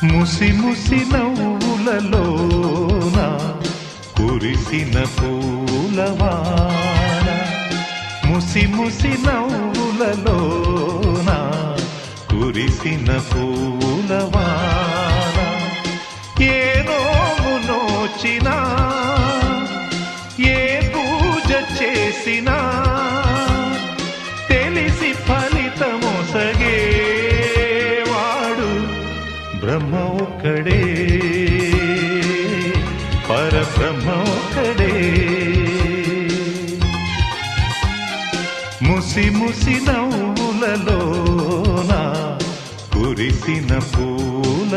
ముసి ముసి నవ్వులలోన కురిసిన పూలవాన, ముసి ముసి నవ్వులలోన కురిసిన పూలవాన. ఏ నోము నోచినా ఏ పూజ చేసినా తెలిసి ఫలితమొసగేవాడు బ్రహ్మ ఒక్కడే, పరబ్రహ్మ ఒక్కడే. ముసి ముసి నవ్వులలోన కురిసిన పూల